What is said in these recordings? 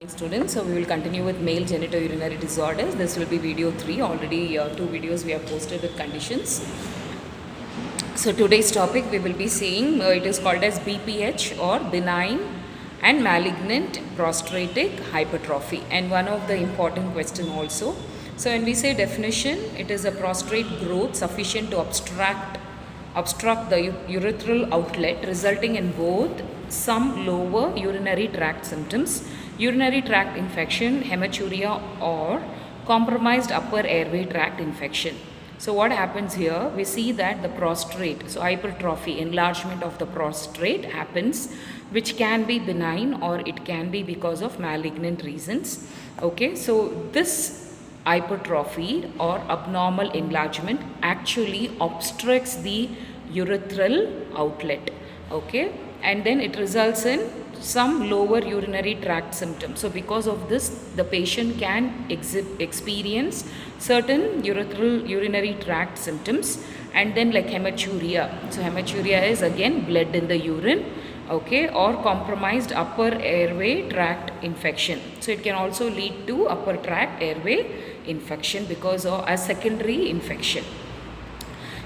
Students, so we will continue with male genitourinary disorders. This will be video 3. Already 2 videos we have posted with conditions. So today's topic we will be seeing, it is called as BPH or benign and malignant prostatic hypertrophy, and one of the important question also. So when we say definition, it is a prostate growth sufficient to obstruct the urethral outlet, resulting in both some lower urinary tract symptoms, urinary tract infection, hematuria, or compromised upper airway tract infection. So what happens here, we see that the prostate, so hypertrophy, enlargement of the prostate happens, which can be benign or it can be because of malignant reasons. Okay, so this hypertrophy or abnormal enlargement actually obstructs the urethral outlet. Okay, and then it results in some lower urinary tract symptoms. So because of this, the patient can experience certain urinary tract symptoms, and then like hematuria. So hematuria is again blood in the urine, okay, or compromised upper airway tract infection. So it can also lead to upper tract airway infection because of a secondary infection.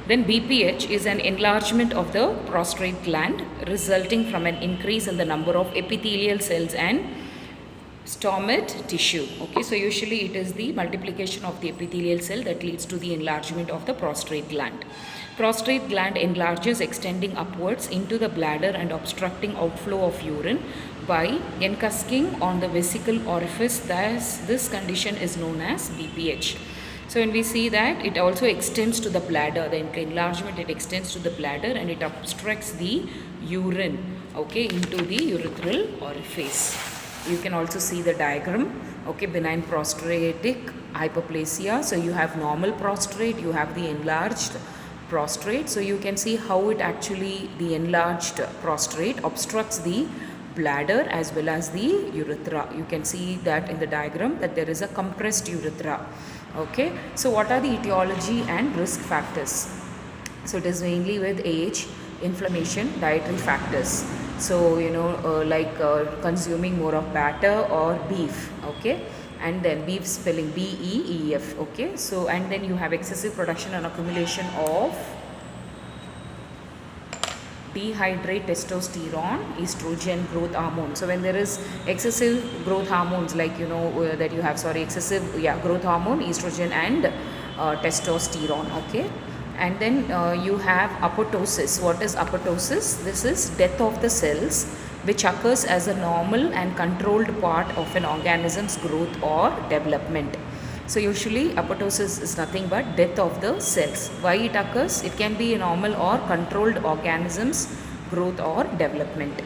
Then BPH is an enlargement of the prostate gland resulting from an increase in the number of epithelial cells and stomach tissue. Okay, so usually it is the multiplication of the epithelial cell that leads to the enlargement of the prostate gland. Prostate gland enlarges, extending upwards into the bladder and obstructing outflow of urine by encusking on the vesical orifice. Thus, this condition is known as BPH. So when we see that, it also extends to the bladder, the enlargement, it extends to the bladder and it obstructs the urine, okay, into the urethral orifice. You can also see the diagram, okay, benign prostatic hyperplasia. So you have normal prostate, you have the enlarged prostate. So you can see how it actually, the enlarged prostate obstructs the bladder as well as the urethra. You can see that in the diagram that there is a compressed urethra. Okay, so what are the etiology and risk factors? So it is mainly with age, inflammation, dietary factors. So consuming more of batter or beef, okay, and then beef spelling BEEF, okay. So and then you have excessive production and accumulation of dehydrate testosterone, estrogen, growth hormone. So when there is excessive growth hormones, like that you have excessive growth hormone, estrogen and testosterone, okay. And then you have apoptosis. What is apoptosis? This is death of the cells which occurs as a normal and controlled part of an organism's growth or development. So usually apoptosis is nothing but death of the cells. Why it occurs? It can be a normal or controlled organism's growth or development.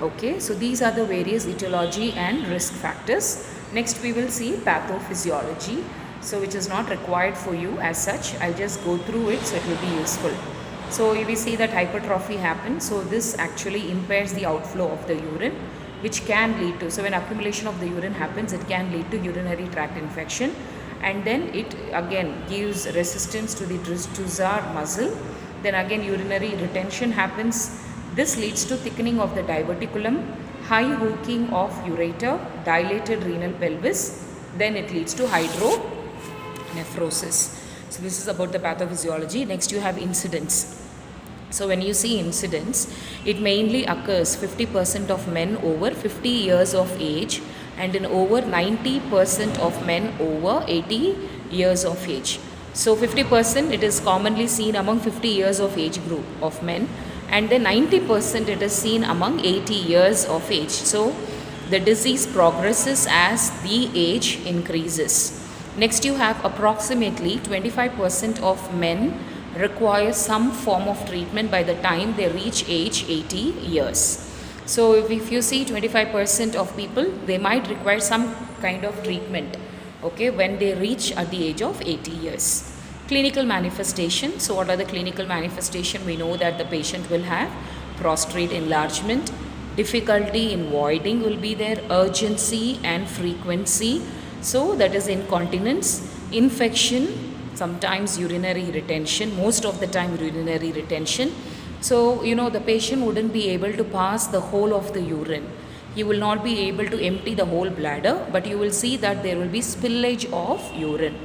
Okay, so these are the various etiology and risk factors. Next we will see pathophysiology, so which is not required for you as such. I'll just go through it so it will be useful. So we see that hypertrophy happens. So this actually impairs the outflow of the urine, which can lead to, so when accumulation of the urine happens, it can lead to urinary tract infection, and then it again gives resistance to the Druszar muscle. Then again urinary retention happens. This leads to thickening of the diverticulum, high hooking of ureter, dilated renal pelvis. Then it leads to hydronephrosis. So this is about the pathophysiology. Next you have incidence. So when you see incidence, it mainly occurs 50% of men over 50 years of age and in over 90% of men over 80 years of age. So 50% it is commonly seen among 50 years of age group of men, and then 90% it is seen among 80 years of age. So the disease progresses as the age increases. Next you have approximately 25% of men require some form of treatment by the time they reach age 80 years. So if you see 25% of people, they might require some kind of treatment, okay, when they reach at the age of 80 years. Clinical manifestation. So what are the clinical manifestation? We know that the patient will have prostate enlargement, difficulty in voiding will be there, urgency and frequency. So that is incontinence, infection, sometimes urinary retention, most of the time urinary retention. So the patient wouldn't be able to pass the whole of the urine. you will not be able to empty the whole bladder, but you will see that there will be spillage of urine.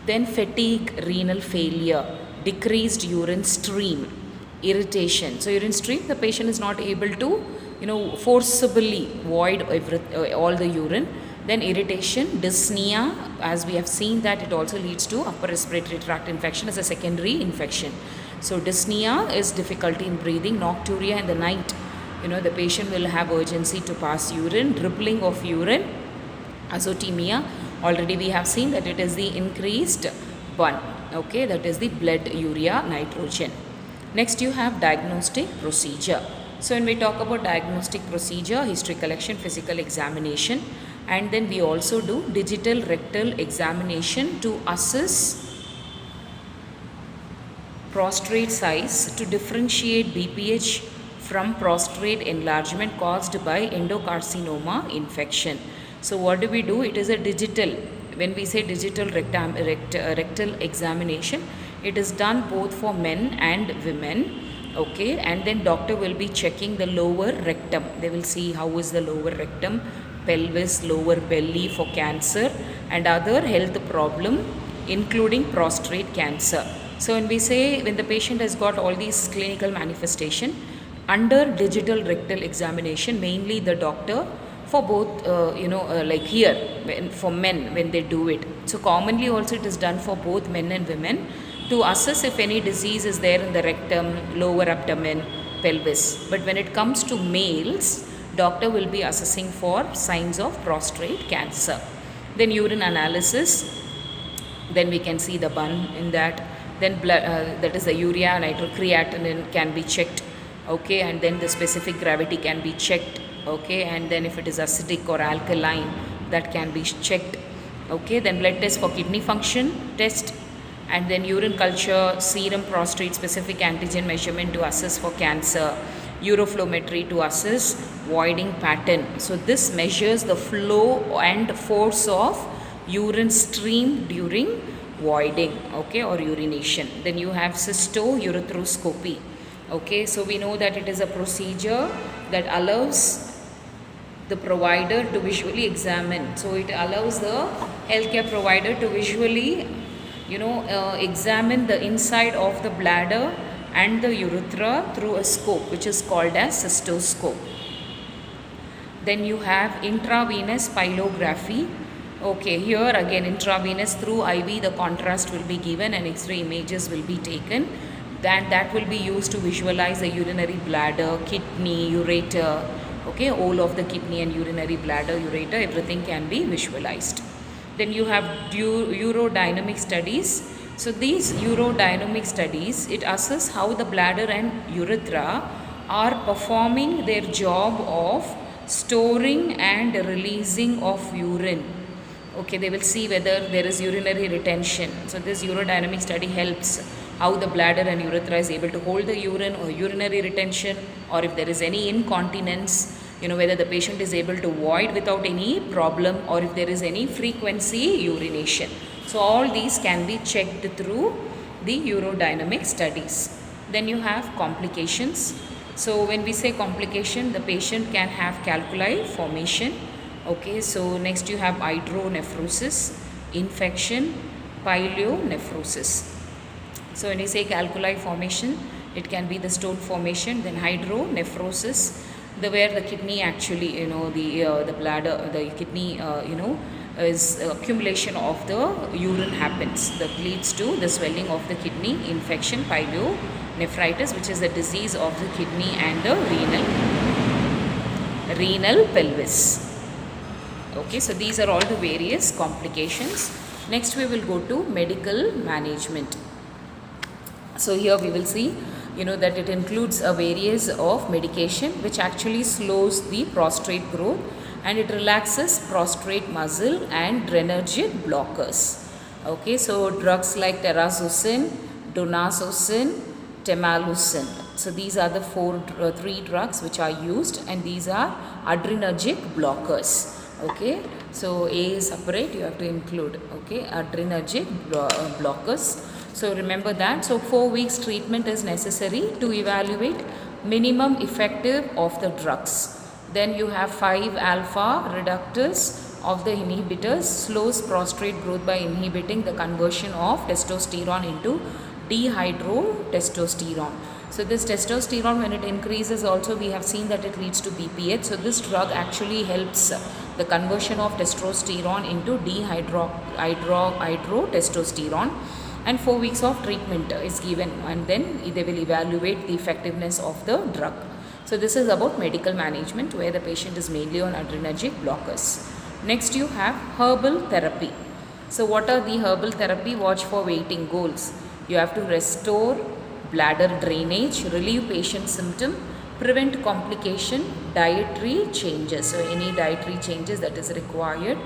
Then fatigue, renal failure, decreased urine stream, irritation. So urine stream, the patient is not able to, forcibly void all the urine. Then irritation, dyspnea, as we have seen that it also leads to upper respiratory tract infection as a secondary infection. So dyspnea is difficulty in breathing, nocturia in the night. The patient will have urgency to pass urine, dribbling of urine, azotemia. Already we have seen that it is the increased one. Okay, that is the blood urea nitrogen. Next you have diagnostic procedure. So when we talk about diagnostic procedure, history collection, physical examination, and then we also do digital rectal examination to assess prostate size to differentiate BPH from prostate enlargement caused by endocarcinoma infection. So what do we do? It is a digital. When we say digital rectal examination, it is done both for men and women. Okay, and then doctor will be checking the lower rectum. They will see how is the lower rectum, pelvis, lower belly for cancer and other health problem including prostate cancer. So when we say, when the patient has got all these clinical manifestation, under digital rectal examination, mainly the doctor for both, like here, for men when they do it. So commonly also it is done for both men and women to assess if any disease is there in the rectum, lower abdomen, pelvis. But when it comes to males, doctor will be assessing for signs of prostate cancer. Then urine analysis, then we can see the bun in that. Then blood, that is the urea, nitrocreatinine can be checked. Okay, and then the specific gravity can be checked. Okay, and then if it is acidic or alkaline, that can be checked. Okay, then blood test for kidney function test, and then urine culture, serum prostate specific antigen measurement to assess for cancer, uroflowmetry to assess voiding pattern. So this measures the flow and force of urine stream during voiding, okay, or urination. Then you have cystourethropy. Okay, so we know that it is a procedure that allows the provider to visually examine. So it allows the healthcare provider to visually, examine the inside of the bladder and the urethra through a scope, which is called as cystoscope. Then you have intravenous pyelography. Okay, here again intravenous through IV, the contrast will be given and X-ray images will be taken. Then that will be used to visualize the urinary bladder, kidney, ureter. Okay, all of the kidney and urinary bladder, ureter, everything can be visualized. Then you have urodynamic studies. So these urodynamic studies, it assesses how the bladder and urethra are performing their job of storing and releasing of urine. Okay, they will see whether there is urinary retention. So this urodynamic study helps how the bladder and urethra is able to hold the urine or urinary retention, or if there is any incontinence, whether the patient is able to void without any problem, or if there is any frequency urination. So all these can be checked through the urodynamic studies. Then you have complications. So when we say complication, the patient can have calculi formation. Okay, so next you have hydronephrosis, infection, pyelonephrosis. So when you say calculi formation, it can be the stone formation. Then hydronephrosis, where the kidney actually, the bladder, the kidney, is accumulation of the urine happens. That leads to the swelling of the kidney, infection, pyelonephritis, which is the disease of the kidney and the renal pelvis. Okay, so these are all the various complications. Next we will go to medical management. So here we will see, that it includes a various of medication which actually slows the prostate growth and it relaxes prostate muscle and adrenergic blockers. Okay, so drugs like terazosin, donazosin, temalusin. So these are the three drugs which are used, and these are adrenergic blockers. Okay, so A is separate, you have to include, okay, adrenergic blockers. So remember that. So 4 weeks treatment is necessary to evaluate minimum effective of the drugs. Then you have 5-alpha reductase of the inhibitors slows prostrate growth by inhibiting the conversion of testosterone into dehydrotestosterone. So this testosterone, when it increases also, we have seen that it leads to BPH. So this drug actually helps the conversion of testosterone into dehydrotestosterone, and 4 weeks of treatment is given, and then they will evaluate the effectiveness of the drug. So this is about medical management, where the patient is mainly on adrenergic blockers. Next you have herbal therapy. So what are the herbal therapy? Watch for waiting goals. You have to restore bladder drainage, relieve patient symptom, prevent complication, dietary changes. So any dietary changes that is required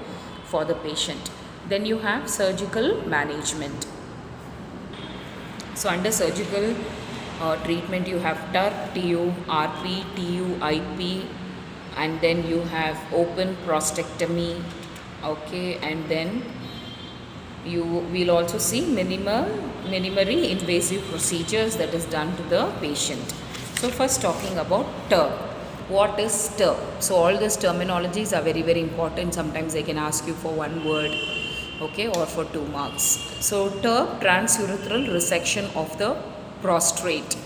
for the patient. Then you have surgical management. So under surgical treatment you have TURP, TU, RP, TU, IP, and then you have open prostatectomy, okay, and then you will also see minimally invasive procedures that is done to the patient. So first talking about TURP. What is TURP? So all these terminologies are very important. Sometimes they can ask you for one word, okay, or for 2 marks. So TURP, transurethral resection of the prostate.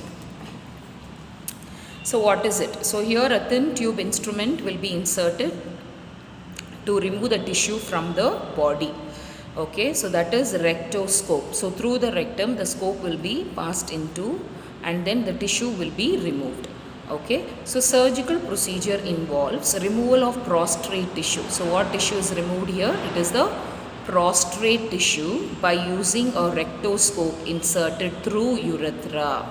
So what is it? So here a thin tube instrument will be inserted to remove the tissue from the body. Okay, so that is rectoscope. So through the rectum the scope will be passed into, and then the tissue will be removed. Okay, so surgical procedure involves removal of prostate tissue. So what tissue is removed here? It is the prostate tissue by using a rectoscope inserted through urethra.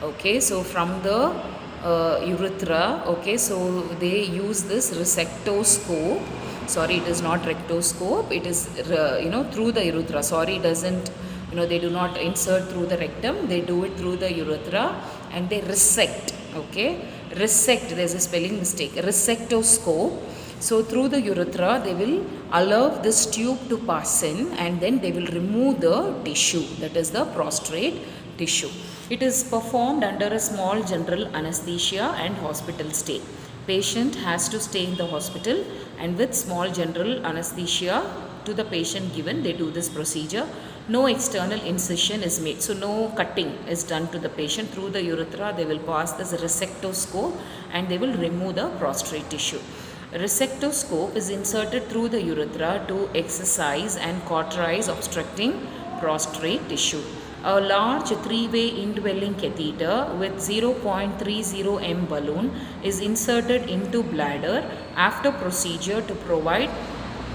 Okay, so from the urethra, okay, so they use this resectoscope. Sorry, it is not rectoscope, it is through the urethra. Sorry, it doesn't, they do not insert through the rectum, they do it through the urethra, and they resect. Okay, resect, there's a spelling mistake, resectoscope. So through the urethra they will allow this tube to pass in, and then they will remove the tissue, that is the prostate tissue. It is performed under a small general anesthesia and hospital stay. Patient has to stay in the hospital, and with small general anesthesia to the patient given, they do this procedure. No external incision is made, so no cutting is done to the patient. Through the urethra they will pass this resectoscope and they will remove the prostate tissue. Resectoscope is inserted through the urethra to excise and cauterize obstructing prostate tissue. A large 3-way indwelling catheter with 0.30 m balloon is inserted into bladder after procedure to provide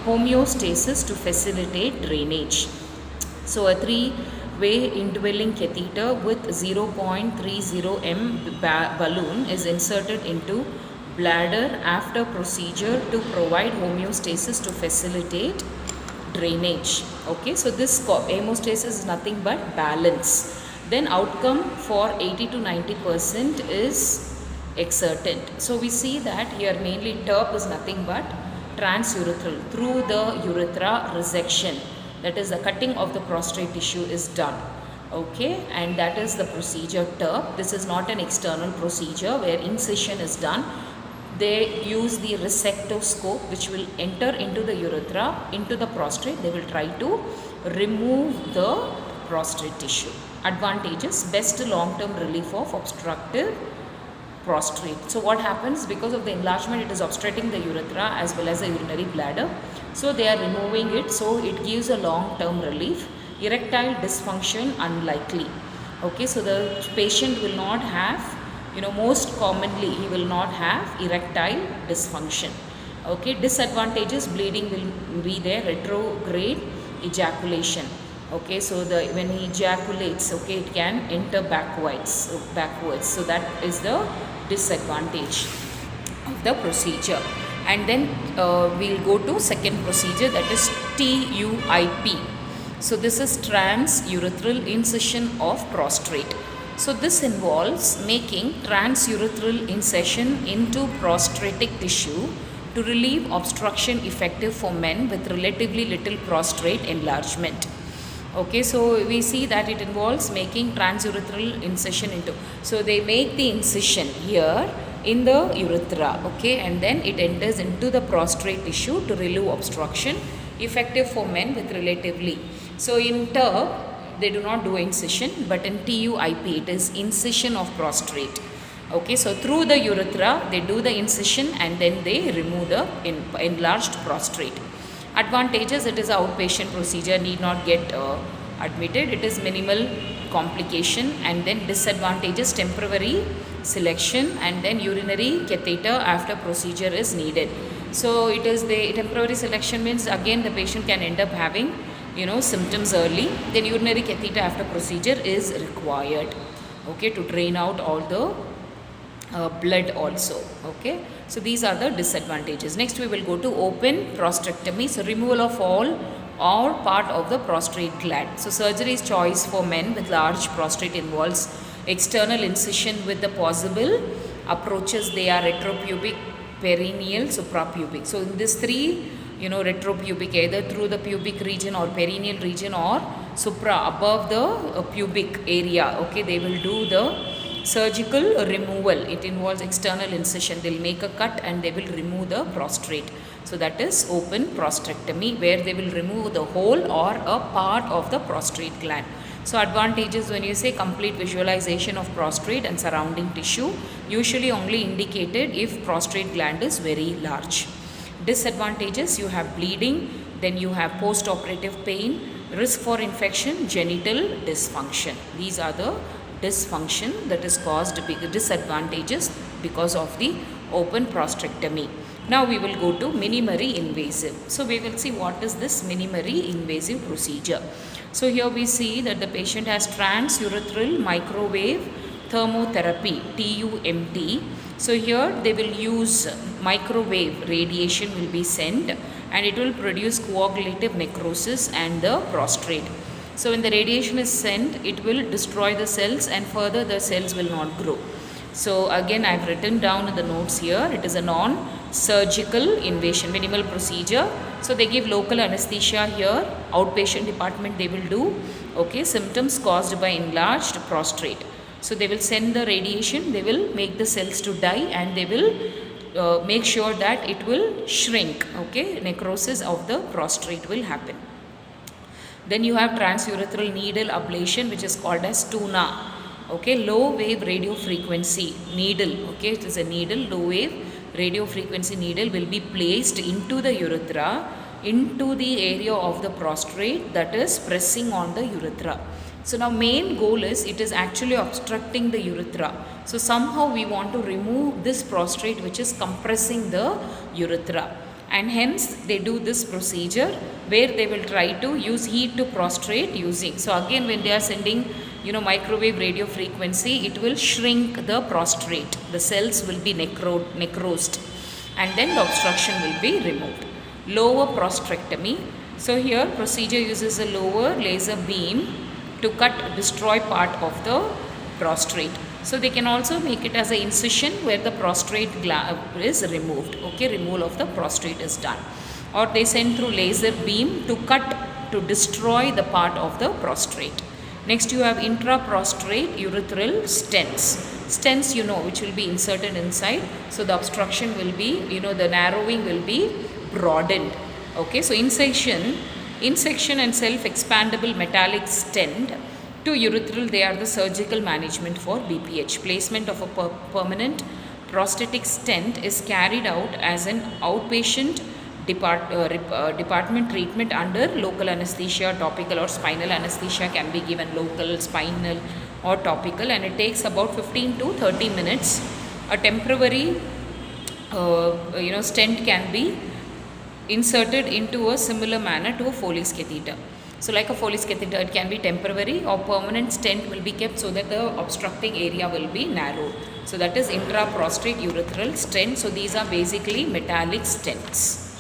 homeostasis to facilitate drainage. So a 3-way indwelling catheter with 0.30 m balloon is inserted into bladder after procedure to provide homeostasis to facilitate drainage. Okay, so this hemostasis is nothing but balance. Then outcome for 80 to 90% is exerted. So we see that here mainly TURP is nothing but transurethral, through the urethra resection, that is the cutting of the prostate tissue is done. Okay, and that is the procedure TURP. This is not an external procedure where incision is done. They use the resectoscope which will enter into the urethra, into the prostate. They will try to remove the prostate tissue. Advantages: best long-term relief of obstructive prostate. So what happens? Because of the enlargement, it is obstructing the urethra as well as the urinary bladder. So they are removing it. So it gives a long-term relief. Erectile dysfunction unlikely. Okay, so the patient will not have, most commonly he will not have erectile dysfunction. Okay, disadvantages: bleeding will be there, retrograde ejaculation. Okay, so when he ejaculates, okay, it can enter backwards. So that is the disadvantage of the procedure. And then we'll go to second procedure, that is TUIP. So this is transurethral incision of prostate. So this involves making transurethral incision into prostatic tissue to relieve obstruction, effective for men with relatively little prostate enlargement. Okay, so we see that it involves making transurethral incision into. So they make the incision here in the urethra, okay, and then it enters into the prostrate tissue to relieve obstruction, effective for men with relatively. So in TURP, they do not do incision, but in TUIP, it is incision of prostrate. Okay, so through the urethra, they do the incision and then they remove the enlarged prostrate. Advantages, it is an outpatient procedure, need not get admitted, it is minimal complication. And then disadvantages, temporary selection and then urinary catheter after procedure is needed. So it is the temporary selection means again the patient can end up having symptoms early. Then urinary catheter after procedure is required, okay, to drain out all the blood also. Okay, so these are the disadvantages. Next we will go to open prostatectomy. So removal of all or part of the prostrate gland. So surgery is choice for men with large prostate, involves external incision with the possible approaches. They are retropubic, perineal, suprapubic. So in these three, retropubic, either through the pubic region or perineal region or supra, above the pubic area, okay, they will do the surgical removal. It involves external incision. They will make a cut and they will remove the prostrate. So that is open prostatectomy, where they will remove the whole or a part of the prostrate gland. So advantages, when you say complete visualization of prostrate and surrounding tissue, usually only indicated if prostrate gland is very large. Disadvantages, you have bleeding, then you have post-operative pain, risk for infection, genital dysfunction. These are the dysfunction that is caused, disadvantages because of the open prostatectomy. Now we will go to minimally invasive. So we will see what is this minimally invasive procedure. So here we see that the patient has transurethral microwave thermotherapy, TUMT. So here they will use microwave radiation will be sent and it will produce coagulative necrosis and the prostrate. So when the radiation is sent, it will destroy the cells and further the cells will not grow. So again I have written down in the notes here, it is a non-surgical invasion, minimal procedure. So they give local anesthesia here, outpatient department they will do, okay, symptoms caused by enlarged prostrate. So they will send the radiation, they will make the cells to die and they will make sure that it will shrink, okay, necrosis of the prostrate will happen. Then you have transurethral needle ablation, which is called as TUNA. Okay, low wave radio frequency needle. Okay, it is a needle, low wave radio frequency needle will be placed into the urethra, into the area of the prostrate that is pressing on the urethra. So now main goal is it is actually obstructing the urethra. So somehow we want to remove this prostrate which is compressing the urethra. And hence they do this procedure where they will try to use heat to prostrate using. So again when they are sending microwave radio frequency, it will shrink the prostrate. The cells will be necrosed and then the obstruction will be removed. Lower prostatectomy. So here procedure uses a lower laser beam to destroy part of the prostrate. So they can also make it as an incision where the prostrate is removed. Okay, removal of the prostrate is done. Or they send through laser beam to destroy the part of the prostrate. Next you have intraprostrate urethral stents. Stents which will be inserted inside. So the obstruction will be, the narrowing will be broadened. Okay, so insection and self-expandable metallic stent to urethral, they are the surgical management for BPH. Placement of a permanent prostatic stent is carried out as an outpatient department treatment under local anesthesia. Topical or spinal anesthesia can be given, local, spinal or topical, and it takes about 15 to 30 minutes. A temporary stent can be inserted into a similar manner to a Foley's catheter. So like a Foley's catheter, it can be temporary, or permanent stent will be kept so that the obstructing area will be narrowed. So that is intraprostrate urethral stent. So these are basically metallic stents.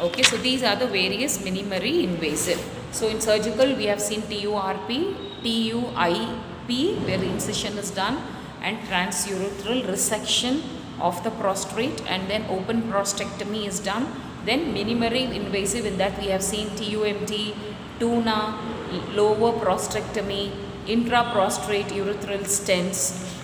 Okay, so these are the various minimally invasive. So in surgical, we have seen TURP, TUIP, where incision is done, and transurethral resection of the prostrate, and then open prostatectomy is done. Then minimally invasive, in that we have seen TUMT, TUNA, lower prostatectomy, intraprostrate urethral stents,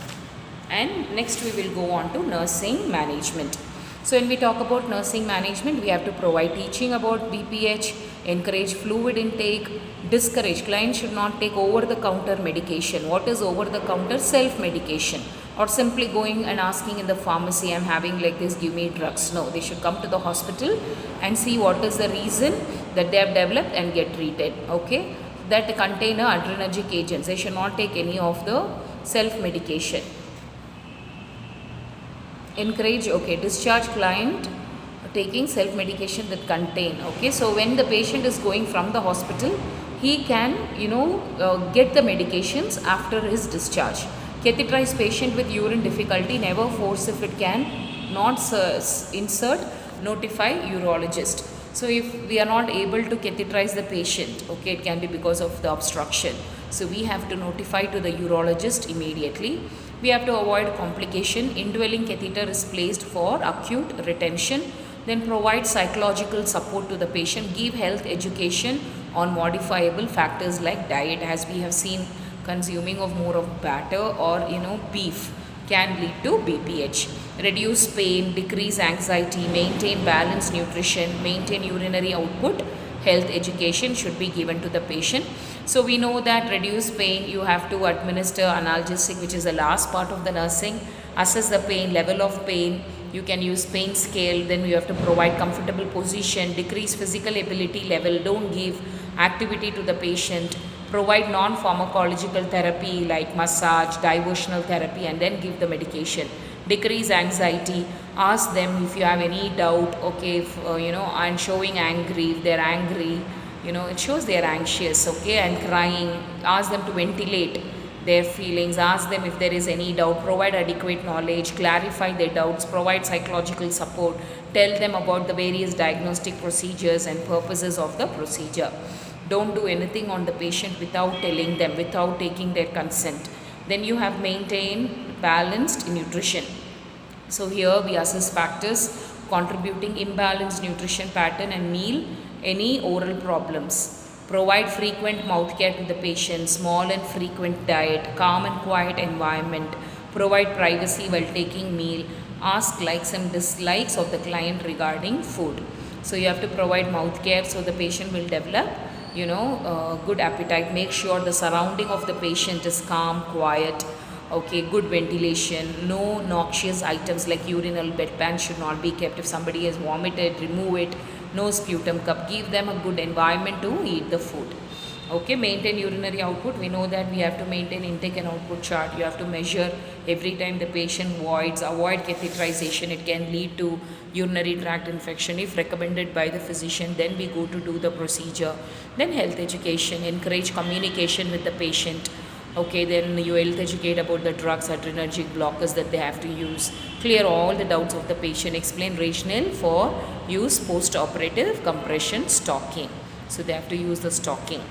And next we will go on to nursing management. So when we talk about nursing management, we have to provide teaching about BPH, encourage fluid intake, discourage. Clients should not take over-the-counter medication. What is over-the-counter? Self-medication. Or simply going and asking in the pharmacy, I'm having like this, give me drugs. No, they should come to the hospital and see what is the reason that they have developed and get treated. Okay, that contain adrenergic agents. They should not take any of the self-medication. Encourage, okay, discharge client taking self-medication that contain. Okay, so when the patient is going from the hospital, he can, get the medications after his discharge. Catheterize patient with urine difficulty, never force if it can not insert, notify urologist. So if we are not able to catheterize the patient, okay, it can be because of the obstruction. So we have to notify to the urologist immediately. We have to avoid complication. Indwelling catheter is placed for acute retention. Then provide psychological support to the patient. Give health education on modifiable factors like diet, as we have seen consuming of more of batter or beef can lead to BPH. Reduce pain, decrease anxiety, maintain balanced nutrition, maintain urinary output. Health education should be given to the patient. So we know that reduce pain, you have to administer analgesic, which is the last part of the nursing. Assess the pain, level of pain. You can use pain scale. Then you have to provide comfortable position, decrease physical ability level. Don't give activity to the patient. Provide non-pharmacological therapy like massage, diversional therapy, and then give the medication. Decrease anxiety. Ask them if you have any doubt. Okay, if, and showing angry, if they're angry, it shows they're anxious, okay, and crying. Ask them to ventilate their feelings. Ask them if there is any doubt. Provide adequate knowledge. Clarify their doubts. Provide psychological support. Tell them about the various diagnostic procedures and purposes of the procedure. Don't do anything on the patient without telling them, without taking their consent. Then you have maintained balanced nutrition. So here we assess factors contributing imbalanced nutrition pattern and meal, any oral problems. Provide frequent mouth care to the patient, small and frequent diet, calm and quiet environment. Provide privacy while taking meal. Ask likes and dislikes of the client regarding food. So you have to provide mouth care so the patient will develop good appetite. Make sure the surrounding of the patient is calm, quiet, okay, good ventilation. No noxious items like urinal bedpan should not be kept. If somebody has vomited, remove it. No sputum cup. Give them a good environment to eat the food. Okay, maintain urinary output. We know that we have to maintain intake and output chart. You have to measure every time the patient voids. Avoid catheterization. It can lead to urinary tract infection. If recommended by the physician, then we go to do the procedure. Then health education. Encourage communication with the patient. Okay, then you health educate about the drugs, adrenergic blockers that they have to use. Clear all the doubts of the patient. Explain rationale for use post-operative compression stocking. So they have to use the stocking.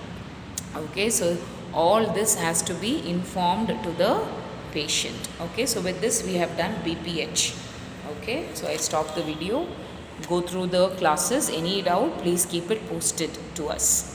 Okay, so all this has to be informed to the patient. Okay, so with this we have done BPH. Okay, so I stop the video. Go through the classes. Any doubt, please keep it posted to us.